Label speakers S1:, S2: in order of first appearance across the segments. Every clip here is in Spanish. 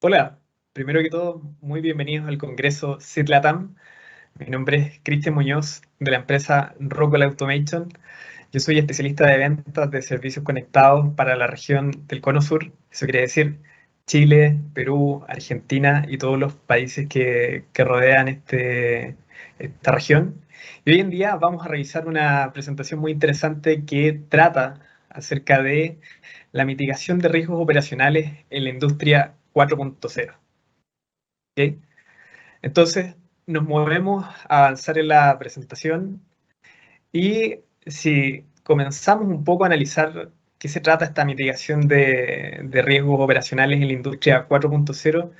S1: Hola, primero que todo, muy bienvenidos al Congreso CIT-LATAM. Mi nombre es Cristian Muñoz de la empresa Rockwell Automation. Yo soy especialista de ventas de servicios conectados para la región del Cono Sur. Eso quiere decir Chile, Perú, Argentina y todos los países que rodean esta región. Y hoy en día vamos a revisar una presentación muy interesante que trata acerca de la mitigación de riesgos operacionales en la industria 4.0. ¿Ok? Entonces, nos movemos a avanzar en la presentación y si comenzamos un poco a analizar qué se trata esta mitigación de riesgos operacionales en la industria 4.0,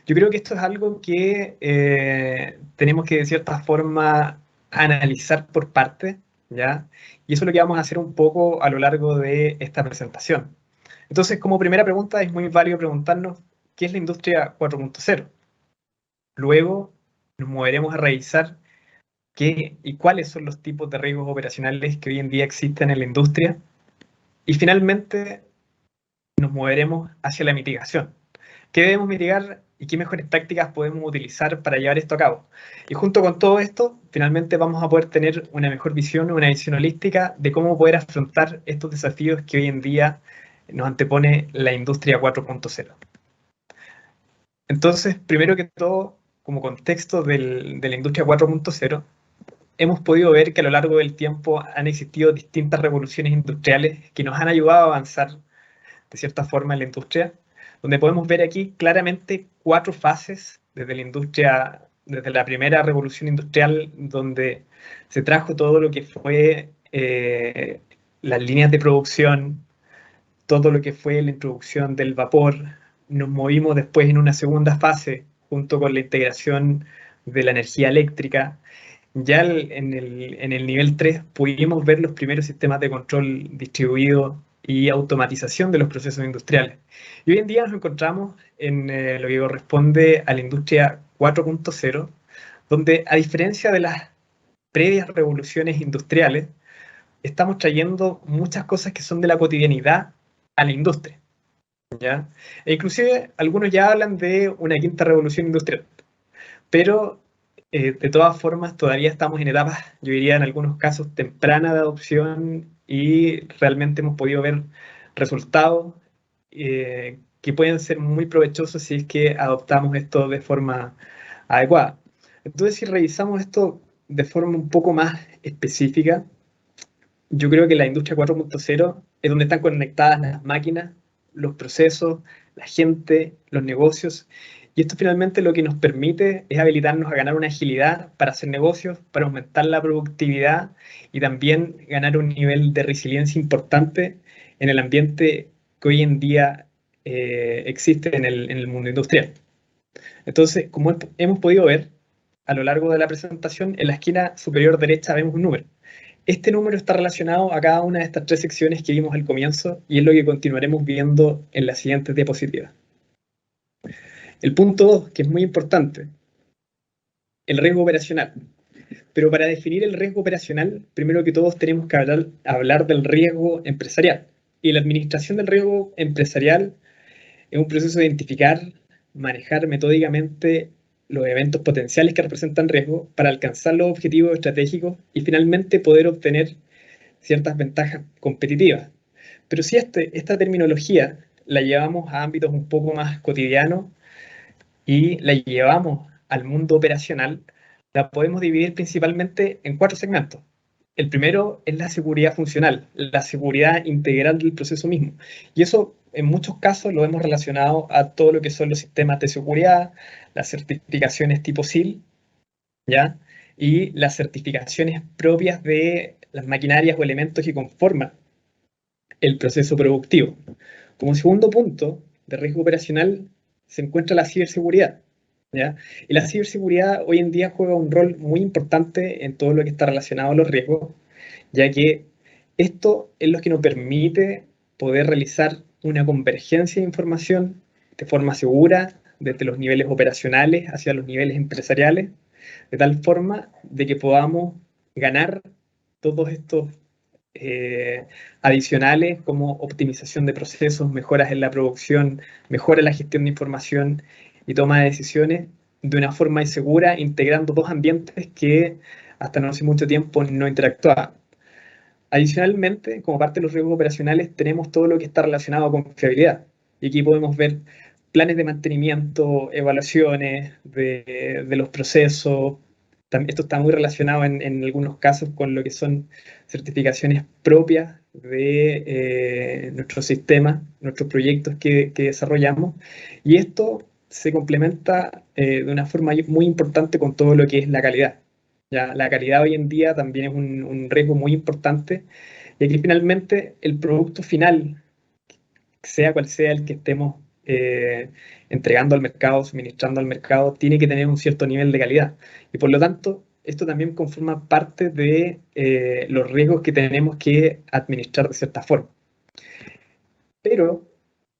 S1: yo creo que esto es algo que tenemos que de cierta forma analizar por parte, ¿ya? Y eso es lo que vamos a hacer un poco a lo largo de esta presentación. Entonces, como primera pregunta, es muy válido preguntarnos qué es la industria 4.0. Luego nos moveremos a revisar qué y cuáles son los tipos de riesgos operacionales que hoy en día existen en la industria. Y finalmente nos moveremos hacia la mitigación. ¿Qué debemos mitigar y qué mejores prácticas podemos utilizar para llevar esto a cabo? Y junto con todo esto, finalmente vamos a poder tener una mejor visión, una visión holística de cómo poder afrontar estos desafíos que hoy en día nos antepone la industria 4.0. Entonces, primero que todo, como contexto de la industria 4.0, hemos podido ver que a lo largo del tiempo han existido distintas revoluciones industriales que nos han ayudado a avanzar de cierta forma en la industria, donde podemos ver aquí claramente cuatro fases desde la industria, desde la primera revolución industrial, donde se trajo todo lo que fue las líneas de producción, todo lo que fue la introducción del vapor. Nos movimos después en una segunda fase junto con la integración de la energía eléctrica. Ya en el nivel 3 pudimos ver los primeros sistemas de control distribuido y automatización de los procesos industriales. Y hoy en día nos encontramos en lo que corresponde a la industria 4.0, donde a diferencia de las previas revoluciones industriales, estamos trayendo muchas cosas que son de la cotidianidad a la industria, ¿ya? E inclusive algunos ya hablan de una quinta revolución industrial, pero de todas formas todavía estamos en etapas, yo diría en algunos casos, temprana de adopción y realmente hemos podido ver resultados que pueden ser muy provechosos si es que adoptamos esto de forma adecuada. Entonces, si revisamos esto de forma un poco más específica, yo creo que la industria 4.0 es donde están conectadas las máquinas, los procesos, la gente, los negocios. Y esto finalmente lo que nos permite es habilitarnos a ganar una agilidad para hacer negocios, para aumentar la productividad y también ganar un nivel de resiliencia importante en el ambiente que hoy en día existe en el mundo industrial. Entonces, como hemos podido ver a lo largo de la presentación, en la esquina superior derecha vemos un número. Este número está relacionado a cada una de estas tres secciones que vimos al comienzo y es lo que continuaremos viendo en las siguientes diapositivas. El punto 2, que es muy importante, el riesgo operacional. Pero para definir el riesgo operacional, primero que todos tenemos que hablar del riesgo empresarial. Y la administración del riesgo empresarial es un proceso de identificar, manejar metódicamente los eventos potenciales que representan riesgo para alcanzar los objetivos estratégicos y finalmente poder obtener ciertas ventajas competitivas. Pero si esta terminología la llevamos a ámbitos un poco más cotidianos y la llevamos al mundo operacional, la podemos dividir principalmente en cuatro segmentos. El primero es la seguridad funcional, la seguridad integral del proceso mismo. Y eso en muchos casos lo hemos relacionado a todo lo que son los sistemas de seguridad, las certificaciones tipo SIL, ¿ya? Y las certificaciones propias de las maquinarias o elementos que conforman el proceso productivo. Como segundo punto de riesgo operacional se encuentra la ciberseguridad, ¿ya? Y la ciberseguridad hoy en día juega un rol muy importante en todo lo que está relacionado a los riesgos, ya que esto es lo que nos permite poder realizar una convergencia de información de forma segura desde los niveles operacionales hacia los niveles empresariales, de tal forma de que podamos ganar todos estos adicionales como optimización de procesos, mejoras en la producción, mejora en la gestión de información y toma de decisiones de una forma segura, integrando dos ambientes que hasta no hace mucho tiempo no interactuaban. Adicionalmente, como parte de los riesgos operacionales, tenemos todo lo que está relacionado con fiabilidad. Y aquí podemos ver planes de mantenimiento, evaluaciones de los procesos. Esto está muy relacionado en algunos casos con lo que son certificaciones propias de nuestros sistemas, nuestros proyectos que desarrollamos. Y esto se complementa de una forma muy importante con todo lo que es la calidad. Ya, la calidad hoy en día también es un riesgo muy importante, y aquí finalmente el producto final, sea cual sea el que estemos entregando al mercado, suministrando al mercado, tiene que tener un cierto nivel de calidad. Y por lo tanto, esto también conforma parte de los riesgos que tenemos que administrar de cierta forma. Pero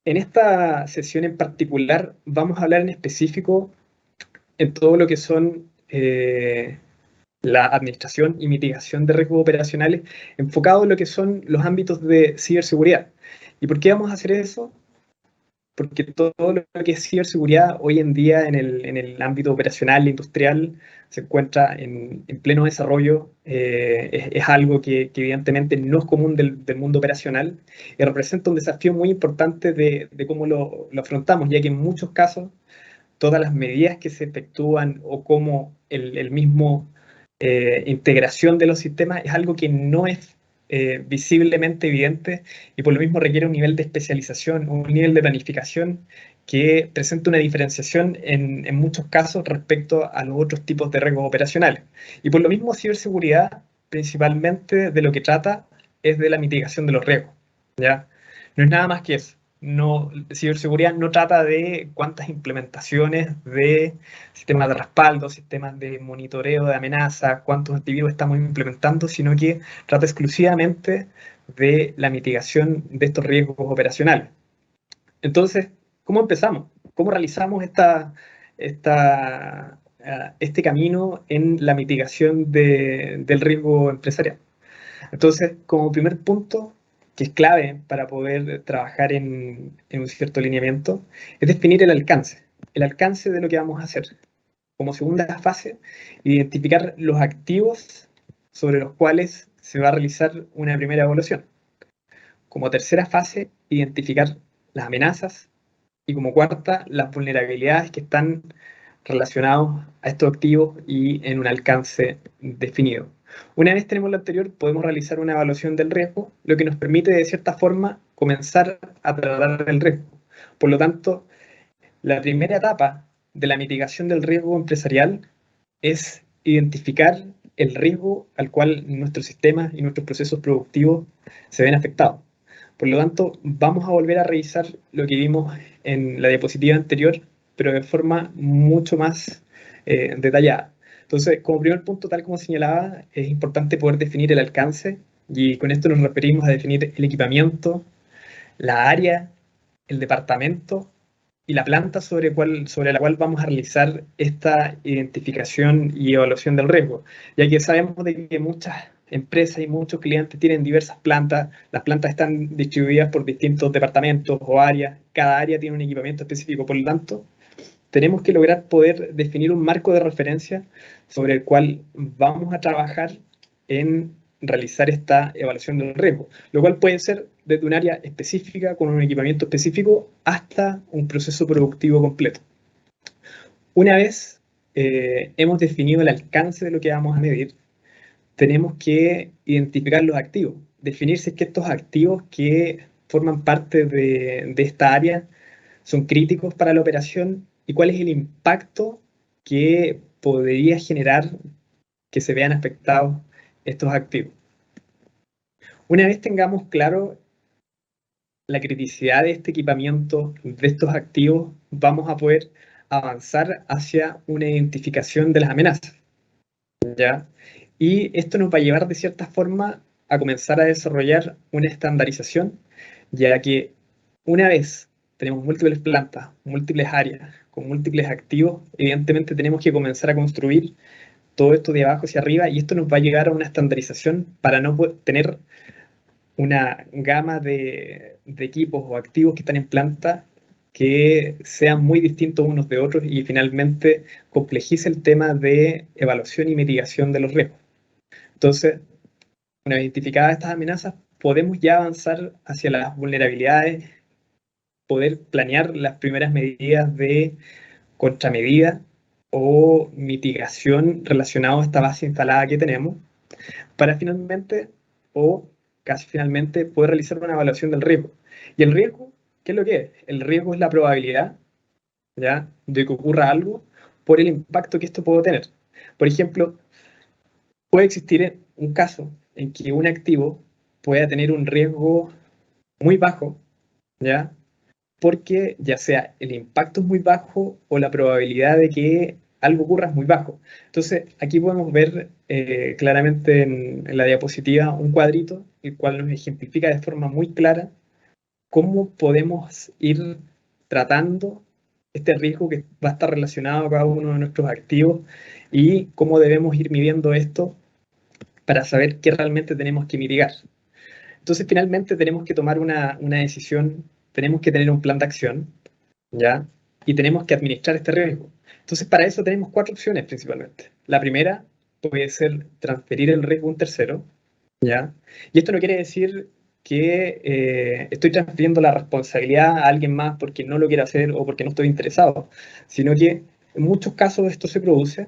S1: en esta sesión en particular vamos a hablar en específico en todo lo que son la administración y mitigación de riesgos operacionales, enfocado en lo que son los ámbitos de ciberseguridad. ¿Y por qué vamos a hacer eso? Porque todo lo que es ciberseguridad hoy en día en el ámbito operacional, industrial, se encuentra en pleno desarrollo. Es algo que evidentemente no es común del mundo operacional, y representa un desafío muy importante de cómo lo afrontamos, ya que en muchos casos todas las medidas que se efectúan o cómo el mismo integración de los sistemas es algo que no es visiblemente evidente, y por lo mismo requiere un nivel de especialización, un nivel de planificación que presenta una diferenciación en muchos casos respecto a los otros tipos de riesgos operacionales. Y por lo mismo ciberseguridad principalmente de lo que trata es de la mitigación de los riesgos, ¿ya? No es nada más que eso. No, ciberseguridad no trata de cuántas implementaciones de sistemas de respaldo, sistemas de monitoreo de amenazas, cuántos antivirus estamos implementando, sino que trata exclusivamente de la mitigación de estos riesgos operacionales. Entonces, ¿cómo empezamos? ¿Cómo realizamos este camino en la mitigación del riesgo empresarial? Entonces, como primer punto, que es clave para poder trabajar en un cierto lineamiento, es definir el alcance de lo que vamos a hacer. Como segunda fase, identificar los activos sobre los cuales se va a realizar una primera evaluación. Como tercera fase, identificar las amenazas. Y como cuarta, las vulnerabilidades que están relacionados a estos activos y en un alcance definido. Una vez tenemos lo anterior, podemos realizar una evaluación del riesgo, lo que nos permite de cierta forma comenzar a tratar el riesgo. Por lo tanto, la primera etapa de la mitigación del riesgo empresarial es identificar el riesgo al cual nuestros sistemas y nuestros procesos productivos se ven afectados. Por lo tanto, vamos a volver a revisar lo que vimos en la diapositiva anterior, pero de forma mucho más detallada. Entonces, como primer punto, tal como señalaba, es importante poder definir el alcance, y con esto nos referimos a definir el equipamiento, la área, el departamento y la planta sobre la cual vamos a realizar esta identificación y evaluación del riesgo, ya que sabemos de que muchas empresas y muchos clientes tienen diversas plantas. Las plantas están distribuidas por distintos departamentos o áreas, cada área tiene un equipamiento específico. Por lo tanto, tenemos que lograr poder definir un marco de referencia sobre el cual vamos a trabajar en realizar esta evaluación del riesgo, lo cual puede ser desde un área específica con un equipamiento específico hasta un proceso productivo completo. Una vez hemos definido el alcance de lo que vamos a medir, tenemos que identificar los activos, definir si es que estos activos que forman parte de esta área son críticos para la operación y cuál es el impacto que podría generar que se vean afectados estos activos. Una vez tengamos claro la criticidad de este equipamiento, de estos activos, vamos a poder avanzar hacia una identificación de las amenazas, ¿ya? Y esto nos va a llevar de cierta forma a comenzar a desarrollar una estandarización, ya que una vez tenemos múltiples plantas, múltiples áreas, con múltiples activos, evidentemente tenemos que comenzar a construir todo esto de abajo hacia arriba, y esto nos va a llegar a una estandarización para no tener una gama de equipos o activos que están en planta que sean muy distintos unos de otros y finalmente complejice el tema de evaluación y mitigación de los riesgos. Entonces, una vez identificadas estas amenazas, podemos ya avanzar hacia las vulnerabilidades, poder planear las primeras medidas de contramedida o mitigación relacionado a esta base instalada que tenemos, para finalmente o casi finalmente poder realizar una evaluación del riesgo. Y el riesgo, ¿qué es lo que es? El riesgo es la probabilidad, ¿ya?, de que ocurra algo por el impacto que esto puede tener. Por ejemplo, puede existir un caso en que un activo pueda tener un riesgo muy bajo, ¿ya?, porque ya sea el impacto es muy bajo o la probabilidad de que algo ocurra es muy bajo. Entonces, aquí podemos ver claramente en la diapositiva un cuadrito, el cual nos ejemplifica de forma muy clara cómo podemos ir tratando este riesgo que va a estar relacionado a cada uno de nuestros activos y cómo debemos ir midiendo esto para saber qué realmente tenemos que mitigar. Entonces, finalmente tenemos que tomar una decisión, tenemos que tener un plan de acción, ¿ya? Y tenemos que administrar este riesgo. Entonces, para eso tenemos 4 opciones principalmente. La primera puede ser transferir el riesgo a un tercero, ¿ya? Y esto no quiere decir que estoy transfiriendo la responsabilidad a alguien más porque no lo quiero hacer o porque no estoy interesado, sino que en muchos casos esto se produce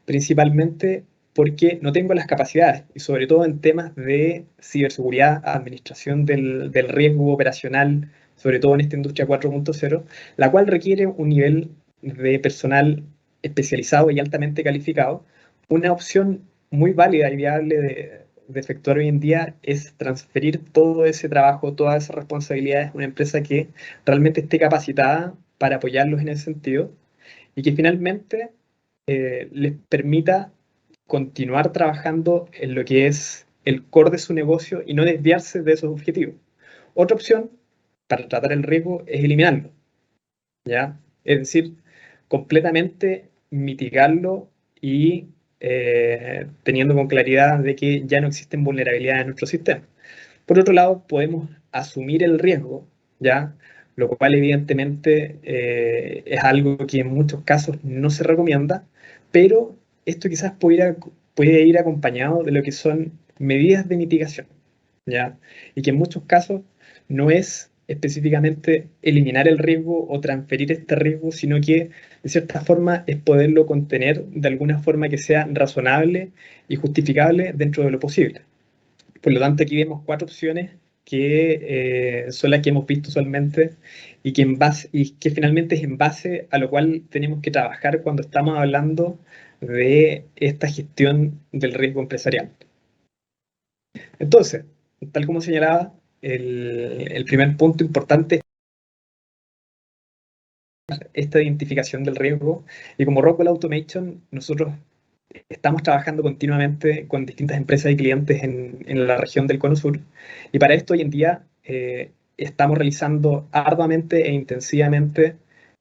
S1: principalmente porque no tengo las capacidades, y sobre todo en temas de ciberseguridad, administración del riesgo operacional, sobre todo en esta industria 4.0, la cual requiere un nivel de personal especializado y altamente calificado. Una opción muy válida y viable de efectuar hoy en día es transferir todo ese trabajo, todas esas responsabilidades a una empresa que realmente esté capacitada para apoyarlos en ese sentido y que finalmente les permita continuar trabajando en lo que es el core de su negocio y no desviarse de esos objetivos. Otra opción para tratar el riesgo es eliminarlo, ¿ya? Es decir, completamente mitigarlo y teniendo con claridad de que ya no existen vulnerabilidades en nuestro sistema. Por otro lado, podemos asumir el riesgo, ¿ya? Lo cual evidentemente es algo que en muchos casos no se recomienda, pero esto quizás puede ir acompañado de lo que son medidas de mitigación, ¿ya? Y que en muchos casos no es específicamente eliminar el riesgo o transferir este riesgo, sino que de cierta forma es poderlo contener de alguna forma que sea razonable y justificable dentro de lo posible. Por lo tanto, aquí vemos 4 opciones que son las que hemos visto usualmente y que finalmente es en base a lo cual tenemos que trabajar cuando estamos hablando de esta gestión del riesgo empresarial. Entonces, tal como señalaba, el primer punto importante es esta identificación del riesgo, y como Rockwell Automation nosotros estamos trabajando continuamente con distintas empresas y clientes en la región del Cono Sur, y para esto hoy en día estamos realizando arduamente e intensivamente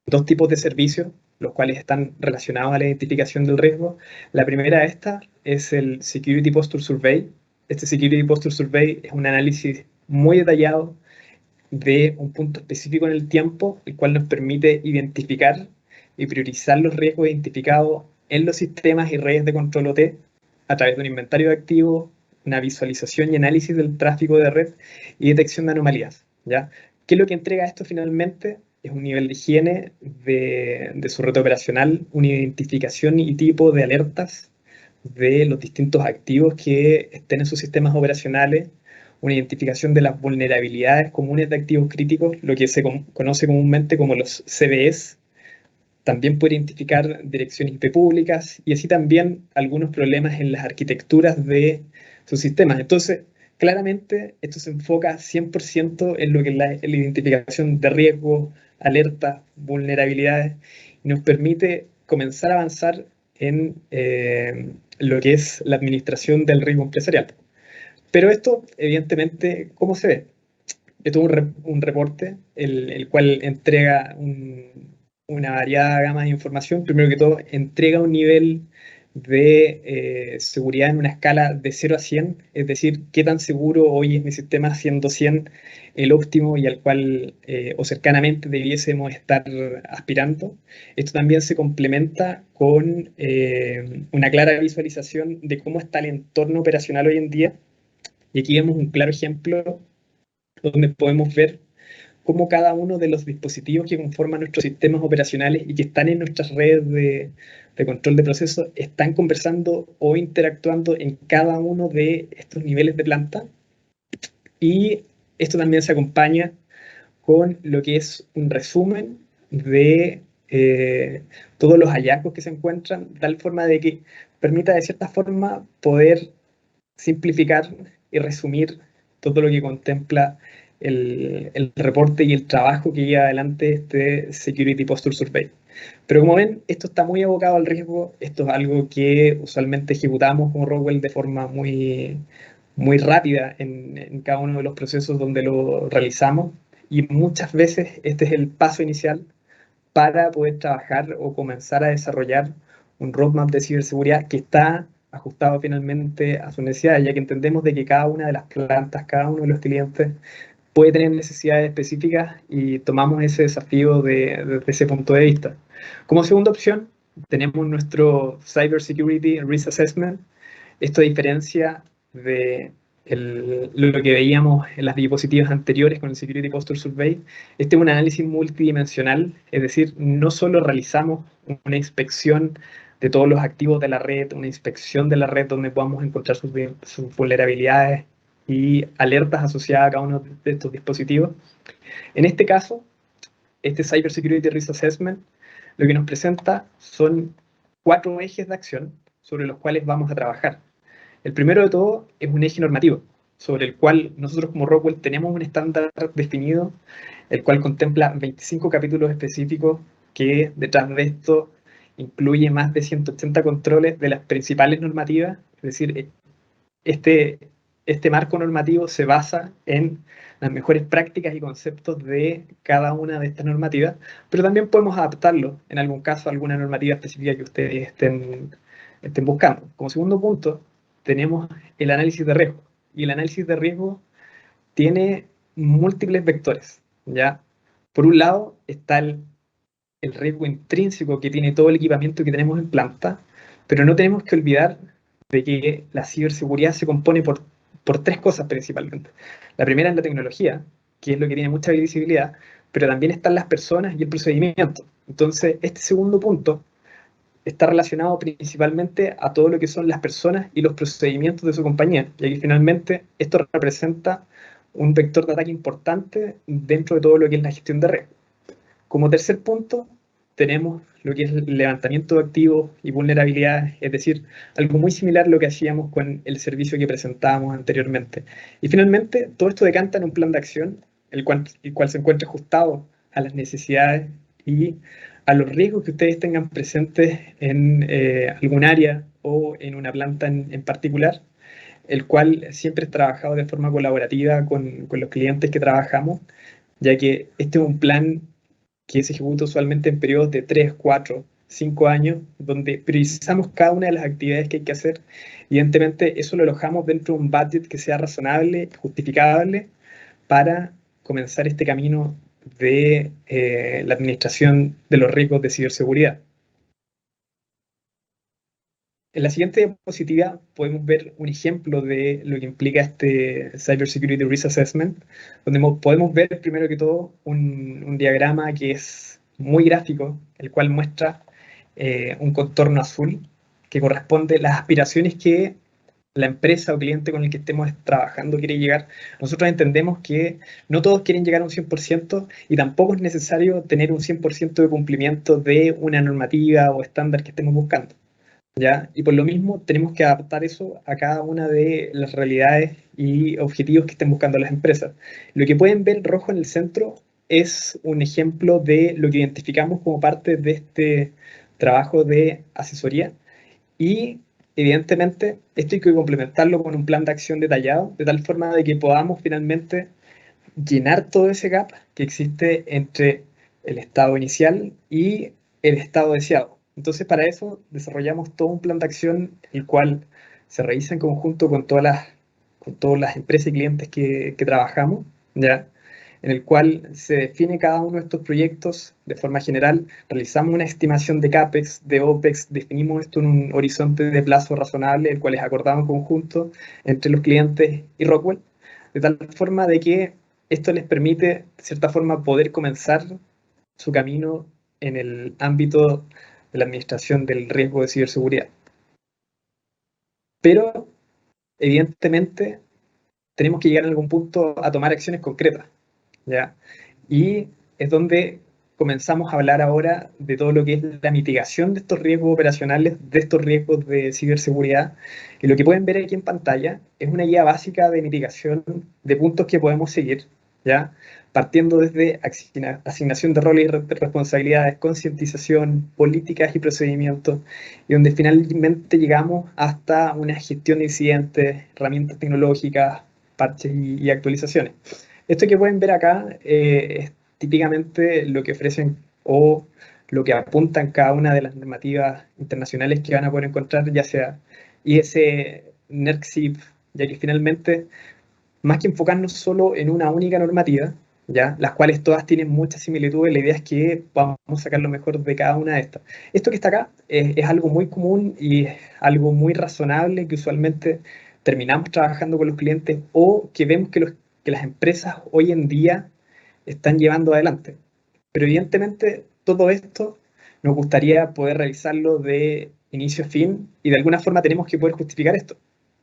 S1: 2 tipos de servicios, los cuales están relacionados a la identificación del riesgo. La primera de estas es el Security Posture Survey. Este Security Posture Survey es un análisis muy detallado de un punto específico en el tiempo, el cual nos permite identificar y priorizar los riesgos identificados en los sistemas y redes de control OT a través de un inventario de activos, una visualización y análisis del tráfico de red y detección de anomalías, ¿ya? ¿Qué es lo que entrega esto finalmente? Es un nivel de higiene de su red operacional, una identificación y tipo de alertas de los distintos activos que estén en sus sistemas operacionales, una identificación de las vulnerabilidades comunes de activos críticos, lo que se conoce comúnmente como los CVEs. También puede identificar direcciones IP públicas y así también algunos problemas en las arquitecturas de sus sistemas. Entonces, claramente esto se enfoca 100% en lo que es la identificación de riesgos, alertas, vulnerabilidades, y nos permite comenzar a avanzar en lo que es la administración del riesgo empresarial. Pero esto, evidentemente, ¿cómo se ve? Esto es un reporte el cual entrega una variada gama de información. Primero que todo, entrega un nivel de seguridad en una escala de 0 a 100, es decir, qué tan seguro hoy es mi sistema, siendo 100 el óptimo y al cual o cercanamente debiésemos estar aspirando. Esto también se complementa con una clara visualización de cómo está el entorno operacional hoy en día. Y aquí vemos un claro ejemplo donde podemos ver cómo cada uno de los dispositivos que conforman nuestros sistemas operacionales y que están en nuestras redes de control de procesos están conversando o interactuando en cada uno de estos niveles de planta. Y esto también se acompaña con lo que es un resumen de todos los hallazgos que se encuentran, de tal forma de que permita de cierta forma poder simplificar y resumir todo lo que contempla el reporte y el trabajo que lleva adelante este Security Posture Survey. Pero como ven, esto está muy abocado al riesgo, esto es algo que usualmente ejecutamos como Rockwell de forma muy rápida en cada uno de los procesos donde lo realizamos, y muchas veces este es el paso inicial para poder trabajar o comenzar a desarrollar un roadmap de ciberseguridad que está ajustado finalmente a sus necesidades, ya que entendemos de que cada una de las plantas, cada uno de los clientes puede tener necesidades específicas y tomamos ese desafío desde ese punto de vista. Como segunda opción, tenemos nuestro Cybersecurity Risk Assessment. Esto diferencia de lo que veíamos en las diapositivas anteriores con el Security Posture Survey. Este es un análisis multidimensional, es decir, no solo realizamos una inspección de todos los activos de la red, una inspección de la red donde podamos encontrar sus vulnerabilidades y alertas asociadas a cada uno de estos dispositivos. En este caso, este Cybersecurity Risk Assessment lo que nos presenta son 4 ejes de acción sobre los cuales vamos a trabajar. El primero de todo es un eje normativo, sobre el cual nosotros como Rockwell tenemos un estándar definido, el cual contempla 25 capítulos específicos que detrás de esto incluye más de 180 controles de las principales normativas. Es decir, este marco normativo se basa en las mejores prácticas y conceptos de cada una de estas normativas, pero también podemos adaptarlo en algún caso a alguna normativa específica que ustedes estén buscando. Como segundo punto, tenemos el análisis de riesgo. Y el análisis de riesgo tiene múltiples vectores, ¿ya? Por un lado está el riesgo intrínseco que tiene todo el equipamiento que tenemos en planta, pero no tenemos que olvidar de que la ciberseguridad se compone por 3 cosas principalmente. La primera es la tecnología, que es lo que tiene mucha visibilidad, pero también están las personas y el procedimiento. Entonces, este segundo punto está relacionado principalmente a todo lo que son las personas y los procedimientos de su compañía. Y aquí finalmente esto representa un vector de ataque importante dentro de todo lo que es la gestión de red. Como tercer punto, tenemos lo que es el levantamiento de activos y vulnerabilidades, es decir, algo muy similar a lo que hacíamos con el servicio que presentábamos anteriormente. Y finalmente, todo esto decanta en un plan de acción, el cual se encuentra ajustado a las necesidades y a los riesgos que ustedes tengan presentes en algún área o en una planta en particular, el cual siempre es trabajado de forma colaborativa con los clientes que trabajamos, ya que este es un plan que se ejecuta usualmente en periodos de 3, 4, 5 años, donde priorizamos cada una de las actividades que hay que hacer. Evidentemente, eso lo alojamos dentro de un budget que sea razonable, justificable, para comenzar este camino de la administración de los riesgos de ciberseguridad. En la siguiente diapositiva podemos ver un ejemplo de lo que implica este Cybersecurity Risk Assessment, donde podemos ver primero que todo un diagrama que es muy gráfico, el cual muestra un contorno azul que corresponde a las aspiraciones que la empresa o cliente con el que estemos trabajando quiere llegar. Nosotros entendemos que no todos quieren llegar a un 100% y tampoco es necesario tener un 100% de cumplimiento de una normativa o estándar que estemos buscando, ¿ya? Y por lo mismo tenemos que adaptar eso a cada una de las realidades y objetivos que estén buscando las empresas. Lo que pueden ver rojo en el centro es un ejemplo de lo que identificamos como parte de este trabajo de asesoría, y evidentemente esto hay que complementarlo con un plan de acción detallado, de tal forma de que podamos finalmente llenar todo ese gap que existe entre el estado inicial y el estado deseado. Entonces, para eso desarrollamos todo un plan de acción, el cual se realiza en conjunto con todas las empresas y clientes que trabajamos, ¿ya? En el cual se define cada uno de estos proyectos de forma general, realizamos una estimación de CAPEX, de OPEX, definimos esto en un horizonte de plazo razonable, el cual es acordado en conjunto entre los clientes y Rockwell, de tal forma de que esto les permite, de cierta forma, poder comenzar su camino en el ámbito de la administración del riesgo de ciberseguridad. Pero, evidentemente, tenemos que llegar en algún punto a tomar acciones concretas, ¿ya? Y es donde comenzamos a hablar ahora de todo lo que es la mitigación de estos riesgos operacionales, de estos riesgos de ciberseguridad. Y lo que pueden ver aquí en pantalla es una guía básica de mitigación de puntos que podemos seguir, ¿ya? Partiendo desde asignación de roles y responsabilidades, concientización, políticas y procedimientos, y donde finalmente llegamos hasta una gestión de incidentes, herramientas tecnológicas, parches y actualizaciones. Esto que pueden ver acá es típicamente lo que ofrecen o lo que apuntan cada una de las normativas internacionales que van a poder encontrar, ya sea IS, NERC-CIP, ya que finalmente, más que enfocarnos solo en una única normativa, ¿ya? Las cuales todas tienen muchas similitudes, la idea es que vamos a sacar lo mejor de cada una de estas. Esto que está acá es algo muy común y es algo muy razonable que usualmente terminamos trabajando con los clientes o que vemos que las empresas hoy en día están llevando adelante. Pero evidentemente todo esto nos gustaría poder realizarlo de inicio a fin y de alguna forma tenemos que poder justificar esto,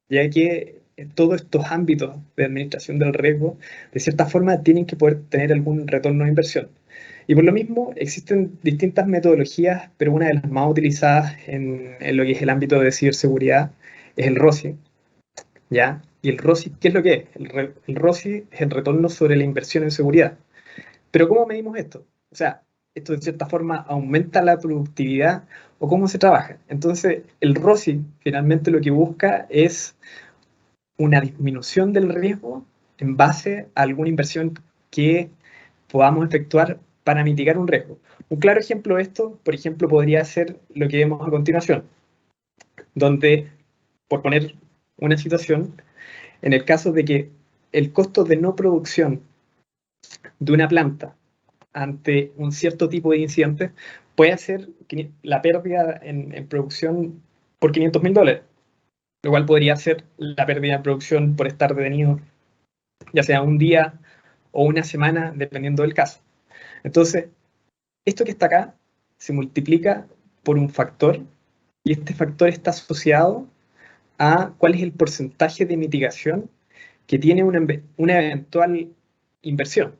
S1: ya que en todos estos ámbitos de administración del riesgo, de cierta forma, tienen que poder tener algún retorno de inversión. Y por lo mismo, existen distintas metodologías, pero una de las más utilizadas en lo que es el ámbito de ciberseguridad es el ROCI, ¿ya? Y el ROCI, ¿qué es lo que es? El ROCI es el retorno sobre la inversión en seguridad. Pero ¿cómo medimos esto? O sea, esto de cierta forma aumenta la productividad o cómo se trabaja. Entonces, el ROCI finalmente lo que busca es una disminución del riesgo en base a alguna inversión que podamos efectuar para mitigar un riesgo. Un claro ejemplo de esto, por ejemplo, podría ser lo que vemos a continuación, donde, por poner una situación, en el caso de que el costo de no producción de una planta ante un cierto tipo de incidente puede ser la pérdida en producción por $500.000, lo cual podría ser la pérdida en producción por estar detenido, ya sea un día o una semana, dependiendo del caso. Entonces, esto que está acá se multiplica por un factor y este factor está asociado a cuál es el porcentaje de mitigación que tiene una eventual inversión.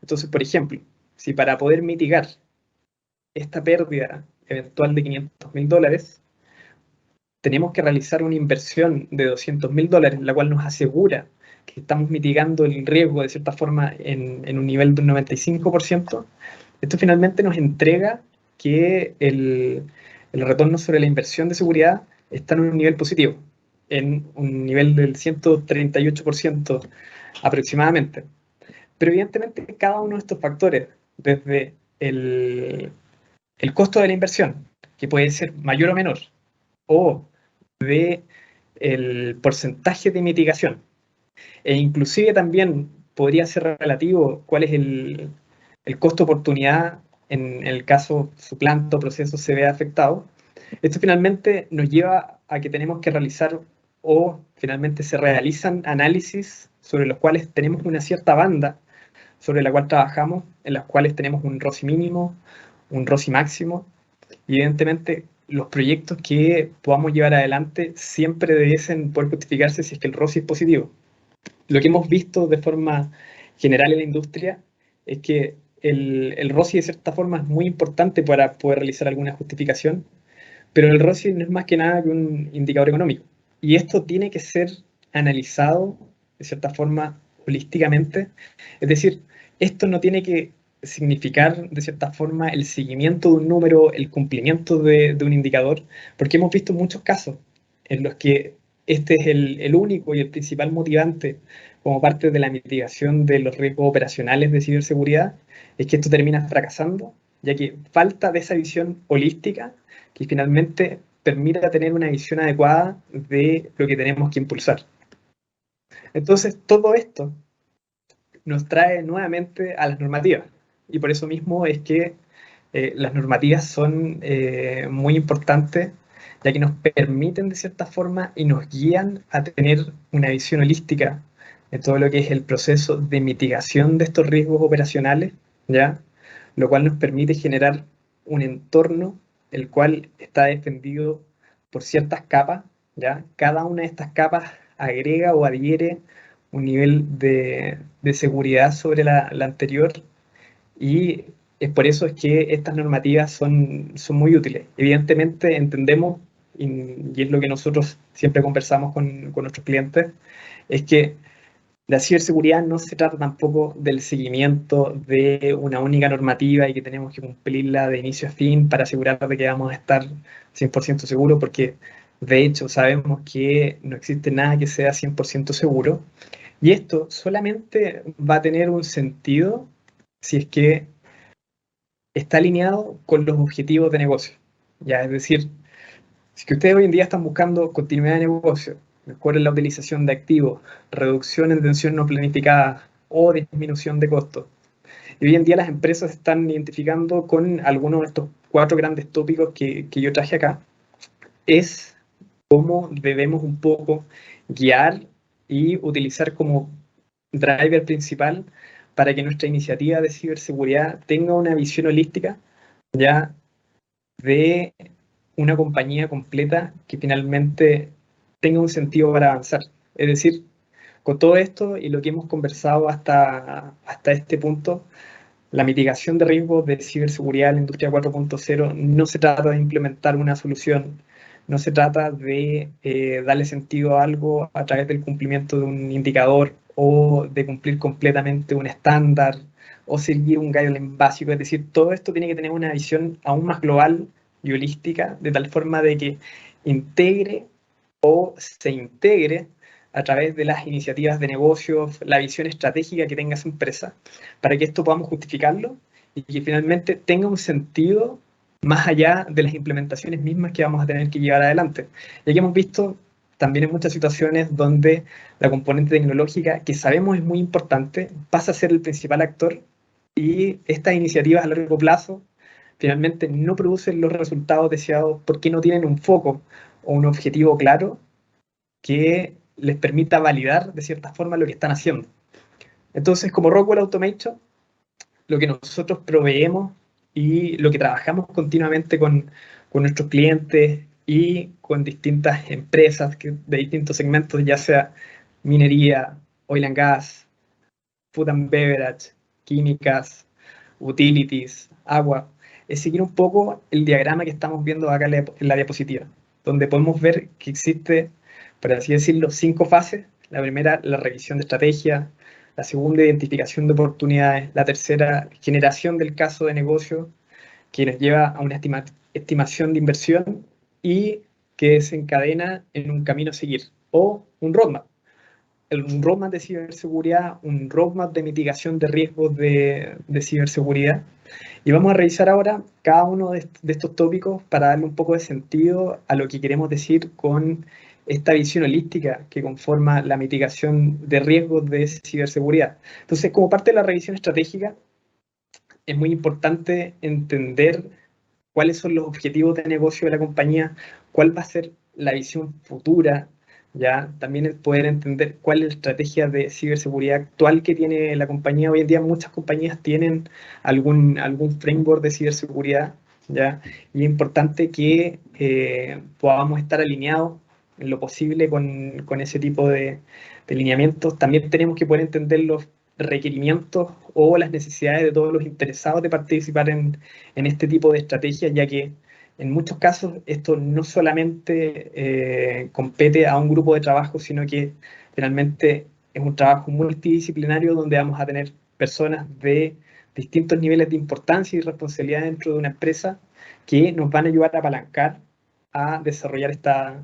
S1: Entonces, por ejemplo, si para poder mitigar esta pérdida eventual de $500.000, tenemos que realizar una inversión de $200.000, la cual nos asegura que estamos mitigando el riesgo de cierta forma en un nivel de un 95%, esto finalmente nos entrega que el retorno sobre la inversión de seguridad está en un nivel positivo, en un nivel del 138% aproximadamente. Pero evidentemente cada uno de estos factores, desde el costo de la inversión, que puede ser mayor o menor, o de el porcentaje de mitigación, e inclusive también podría ser relativo cuál es el costo oportunidad en el caso su planta o proceso se vea afectado. Esto finalmente nos lleva a que tenemos que realizar o finalmente se realizan análisis sobre los cuales tenemos una cierta banda sobre la cual trabajamos, en las cuales tenemos un ROCI mínimo, un ROCI máximo, y evidentemente los proyectos que podamos llevar adelante siempre debiesen poder justificarse si es que el ROCI es positivo. Lo que hemos visto de forma general en la industria es que el ROCI de cierta forma es muy importante para poder realizar alguna justificación, pero el ROCI no es más que nada que un indicador económico. Y esto tiene que ser analizado de cierta forma holísticamente. Es decir, esto no tiene que significar de cierta forma el seguimiento de un número, el cumplimiento de un indicador, porque hemos visto muchos casos en los que este es el único y el principal motivante como parte de la mitigación de los riesgos operacionales de ciberseguridad, es que esto termina fracasando ya que falta de esa visión holística que finalmente permita tener una visión adecuada de lo que tenemos que impulsar. Entonces, todo esto nos trae nuevamente a las normativas, y por eso mismo es que las normativas son muy importantes, ya que nos permiten de cierta forma y nos guían a tener una visión holística de todo lo que es el proceso de mitigación de estos riesgos operacionales, ¿ya? Lo cual nos permite generar un entorno el cual está defendido por ciertas capas, ¿ya? Cada una de estas capas agrega o adhiere un nivel de seguridad sobre la anterior, y es por eso es que estas normativas son muy útiles. Evidentemente entendemos, y es lo que nosotros siempre conversamos con nuestros clientes, es que la ciberseguridad no se trata tampoco del seguimiento de una única normativa y que tenemos que cumplirla de inicio a fin para asegurar de que vamos a estar 100% seguros, porque de hecho sabemos que no existe nada que sea 100% seguro. Y esto solamente va a tener un sentido si es que está alineado con los objetivos de negocio. Ya, es decir, si que ustedes hoy en día están buscando continuidad de negocio, mejora en la utilización de activos, reducción en tensión no planificada o disminución de costos, y hoy en día las empresas están identificando con algunos de estos 4 grandes tópicos que yo traje acá, es cómo debemos un poco guiar y utilizar como driver principal para que nuestra iniciativa de ciberseguridad tenga una visión holística, ya, de una compañía completa que finalmente tenga un sentido para avanzar. Es decir, con todo esto y lo que hemos conversado hasta este punto, la mitigación de riesgos de ciberseguridad en la industria 4.0 no se trata de implementar una solución, no se trata de darle sentido a algo a través del cumplimiento de un indicador o de cumplir completamente un estándar o seguir un guideline básico. Es decir, todo esto tiene que tener una visión aún más global y holística, de tal forma de que integre o se integre a través de las iniciativas de negocios, la visión estratégica que tenga esa empresa, para que esto podamos justificarlo y que finalmente tenga un sentido más allá de las implementaciones mismas que vamos a tener que llevar adelante. Y aquí hemos visto también en muchas situaciones donde la componente tecnológica, que sabemos es muy importante, pasa a ser el principal actor, y estas iniciativas a largo plazo finalmente no producen los resultados deseados porque no tienen un foco o un objetivo claro que les permita validar de cierta forma lo que están haciendo. Entonces, como Rockwell Automation, lo que nosotros proveemos y lo que trabajamos continuamente con nuestros clientes y con distintas empresas de distintos segmentos, ya sea minería, oil and gas, food and beverage, químicas, utilities, agua, es seguir un poco el diagrama que estamos viendo acá en la diapositiva, donde podemos ver que existe, por así decirlo, 5 fases. La primera, la revisión de estrategia; la segunda, identificación de oportunidades; la tercera, generación del caso de negocio, que nos lleva a una estimación de inversión y que desencadena en un camino a seguir, o un roadmap. Un roadmap de ciberseguridad, un roadmap de mitigación de riesgos de ciberseguridad. Y vamos a revisar ahora cada uno de estos tópicos para darle un poco de sentido a lo que queremos decir con esta visión holística que conforma la mitigación de riesgos de ciberseguridad. Entonces, como parte de la revisión estratégica, es muy importante entender cuáles son los objetivos de negocio de la compañía, cuál va a ser la visión futura, ya también el poder entender cuál es la estrategia de ciberseguridad actual que tiene la compañía. Hoy en día muchas compañías tienen algún framework de ciberseguridad, ya, y es importante que podamos estar alineados en lo posible con ese tipo de lineamientos. También tenemos que poder entender los requerimientos o las necesidades de todos los interesados de participar en este tipo de estrategias, ya que en muchos casos esto no solamente compete a un grupo de trabajo, sino que finalmente es un trabajo multidisciplinario donde vamos a tener personas de distintos niveles de importancia y responsabilidad dentro de una empresa que nos van a ayudar a apalancar a desarrollar esta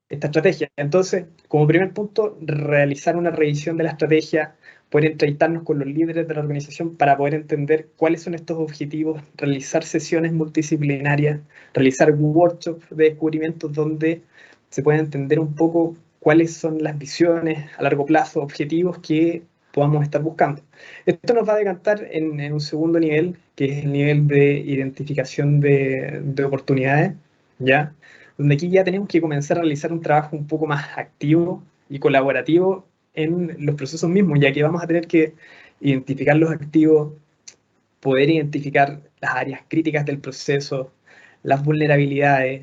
S1: estrategia. Entonces, como primer punto, realizar una revisión de la estrategia, poder entrevistarnos con los líderes de la organización para poder entender cuáles son estos objetivos, realizar sesiones multidisciplinarias, realizar workshops de descubrimientos donde se pueda entender un poco cuáles son las visiones a largo plazo, objetivos que podamos estar buscando. Esto nos va a decantar en un segundo nivel, que es el nivel de identificación de oportunidades, ¿ya? Donde aquí ya tenemos que comenzar a realizar un trabajo un poco más activo y colaborativo en los procesos mismos, ya que vamos a tener que identificar los activos, poder identificar las áreas críticas del proceso, las vulnerabilidades,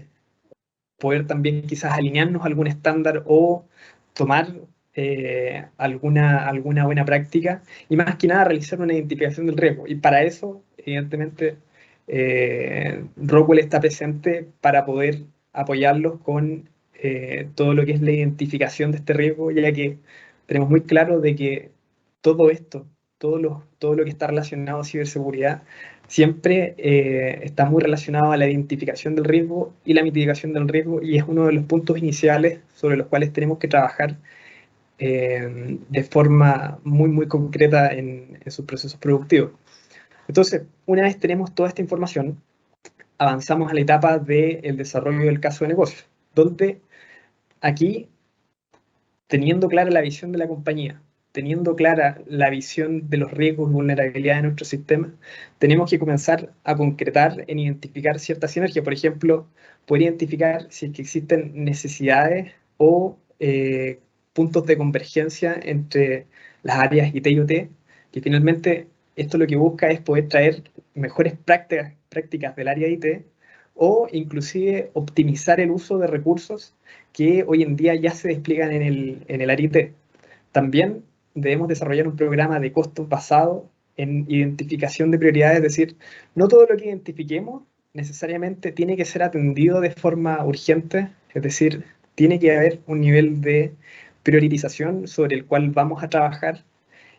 S1: poder también quizás alinearnos a algún estándar o tomar alguna buena práctica y más que nada realizar una identificación del riesgo. Y para eso, evidentemente, Rockwell está presente para poder apoyarlos con todo lo que es la identificación de este riesgo, ya que tenemos muy claro de que todo esto, todo lo que está relacionado a ciberseguridad, siempre está muy relacionado a la identificación del riesgo y la mitigación del riesgo, y es uno de los puntos iniciales sobre los cuales tenemos que trabajar de forma muy concreta en sus procesos productivos. Entonces, una vez tenemos toda esta información, avanzamos a la etapa del desarrollo del caso de negocio, donde aquí, teniendo clara la visión de la compañía, teniendo clara la visión de los riesgos y vulnerabilidades de nuestro sistema, tenemos que comenzar a concretar en identificar cierta sinergia. Por ejemplo, poder identificar si es que existen necesidades o puntos de convergencia entre las áreas IT y OT, que finalmente esto lo que busca es poder traer mejores prácticas del área IT o inclusive optimizar el uso de recursos que hoy en día ya se despliegan en el área IT. También debemos desarrollar un programa de costos basado en identificación de prioridades, es decir, no todo lo que identifiquemos necesariamente tiene que ser atendido de forma urgente, es decir, tiene que haber un nivel de priorización sobre el cual vamos a trabajar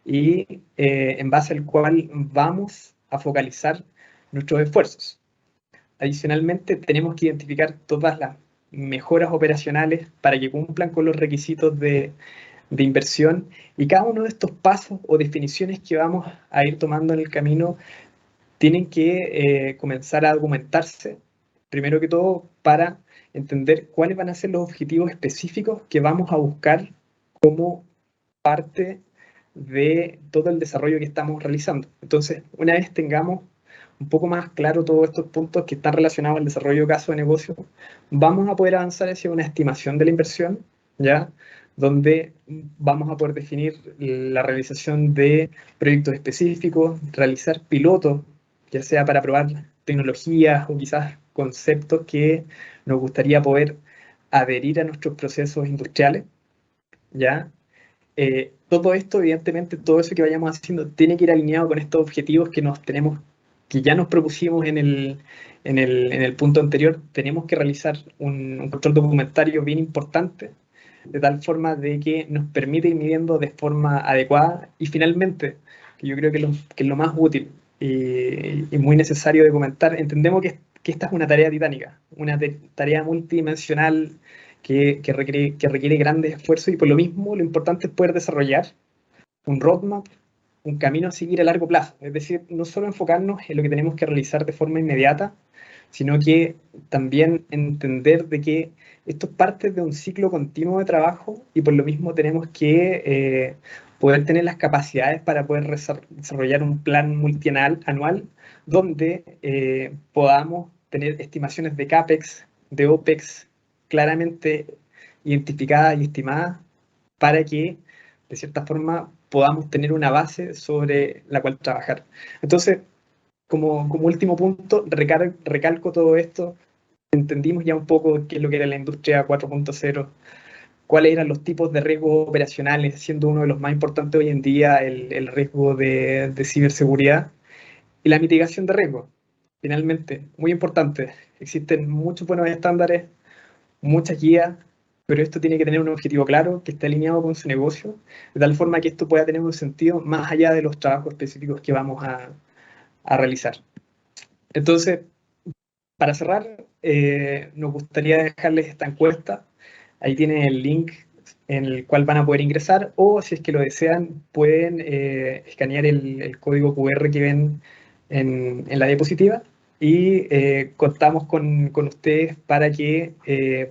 S1: y en base al cual vamos a focalizar nuestros esfuerzos. Adicionalmente, tenemos que identificar todas las mejoras operacionales para que cumplan con los requisitos de inversión, y cada uno de estos pasos o definiciones que vamos a ir tomando en el camino tienen que comenzar a documentarse, primero que todo, para entender cuáles van a ser los objetivos específicos que vamos a buscar como parte de todo el desarrollo que estamos realizando. Entonces, una vez tengamos un poco más claro todos estos puntos que están relacionados al desarrollo de caso de negocio, vamos a poder avanzar hacia una estimación de la inversión, ¿ya? Donde vamos a poder definir la realización de proyectos específicos, realizar pilotos, ya sea para probar tecnologías o quizás conceptos que nos gustaría poder adherir a nuestros procesos industriales, ¿ya? Todo esto, evidentemente, todo eso que vayamos haciendo tiene que ir alineado con estos objetivos que ya nos propusimos en el punto anterior. Tenemos que realizar un control documentario bien importante, de tal forma de que nos permite ir midiendo de forma adecuada y finalmente, que yo creo que es lo más útil y muy necesario de comentar, entendemos que esta es una tarea titánica, una tarea multidimensional que requiere grandes esfuerzos, y por lo mismo lo importante es poder desarrollar un roadmap, un camino a seguir a largo plazo. Es decir, no solo enfocarnos en lo que tenemos que realizar de forma inmediata, sino que también entender de que esto es parte de un ciclo continuo de trabajo, y por lo mismo tenemos que poder tener las capacidades para poder desarrollar un plan multianual donde podamos tener estimaciones de CAPEX, de OPEX claramente identificadas y estimadas para que, de cierta forma, podamos tener una base sobre la cual trabajar. Entonces, como último punto, recalco todo esto. Entendimos ya un poco qué es lo que era la industria 4.0, cuáles eran los tipos de riesgos operacionales, siendo uno de los más importantes hoy en día el riesgo de ciberseguridad y la mitigación de riesgos. Finalmente, muy importante, existen muchos buenos estándares, muchas guías, pero esto tiene que tener un objetivo claro, que esté alineado con su negocio, de tal forma que esto pueda tener un sentido más allá de los trabajos específicos que vamos a realizar. Entonces, para cerrar, nos gustaría dejarles esta encuesta. Ahí tienen el link en el cual van a poder ingresar, o si es que lo desean, pueden escanear el código QR que ven en la diapositiva, y contamos con ustedes para que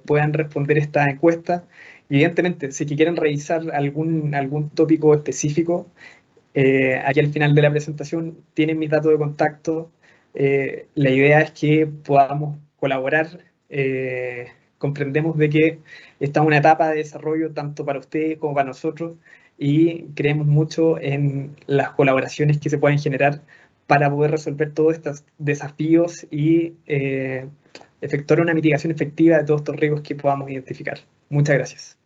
S1: puedan responder esta encuesta. Y evidentemente, si es que quieren revisar algún tópico específico, aquí al final de la presentación tienen mis datos de contacto. La idea es que podamos colaborar. Comprendemos de que esta es una etapa de desarrollo tanto para ustedes como para nosotros, y creemos mucho en las colaboraciones que se pueden generar para poder resolver todos estos desafíos y efectuar una mitigación efectiva de todos estos riesgos que podamos identificar. Muchas gracias.